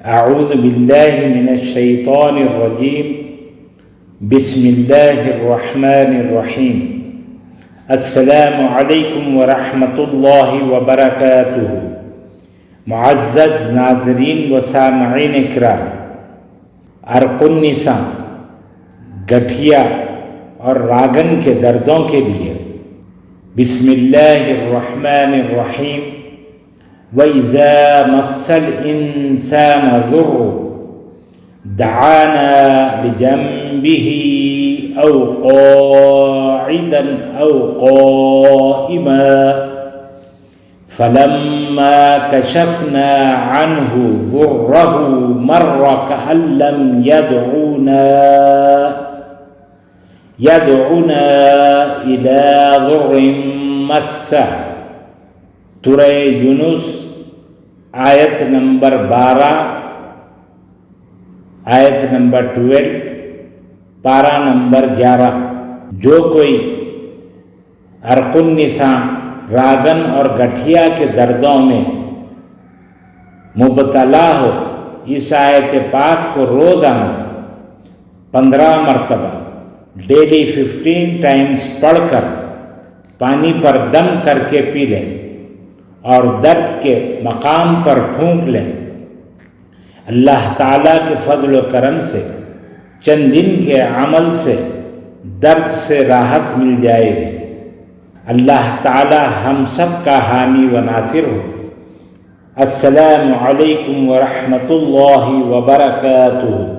اعوذ باللہ من الشیطان الرجیم بسم اللہ الرحمن الرحیم السلام علیکم ورحمۃ اللہ وبرکاتہ۔ معزز ناظرین و سامعین کرام، عرق النساء، گٹھیا اور راگن کے دردوں کے لیے بسم اللہ الرحمن الرحیم۔ وَإِذَا مَسَّ الْإِنسَانَ ضُرٌّ دَعَانَا لِجَنبِهِ أَوْ قَاعِدًا أَوْ قَائِمًا فَلَمَّا كَشَفْنَا عَنْهُ ضُرَّهُ مَرَّ كَأَن لَّمْ يَدْعُنَا إِلَى ضُرٍّ مَّسَّهُ۔ سورہ یونس آیت نمبر 12، آیت نمبر 12، پارہ نمبر 11۔ جو کوئی عرق النساء، راگن اور گٹھیا کے دردوں میں مبتلا ہو، اس آیت پاک کو روزانہ 15 مرتبہ ڈیلی 15 ٹائمز پڑھ کر پانی پر دم کر کے پی لیں اور درد کے مقام پر پھونک لیں، اللہ تعالیٰ کے فضل و کرم سے چند دن کے عمل سے درد سے راحت مل جائے گی۔ اللہ تعالیٰ ہم سب کا حامی و ناصر ہو۔ السلام علیکم ورحمۃ اللہ وبرکاتہ۔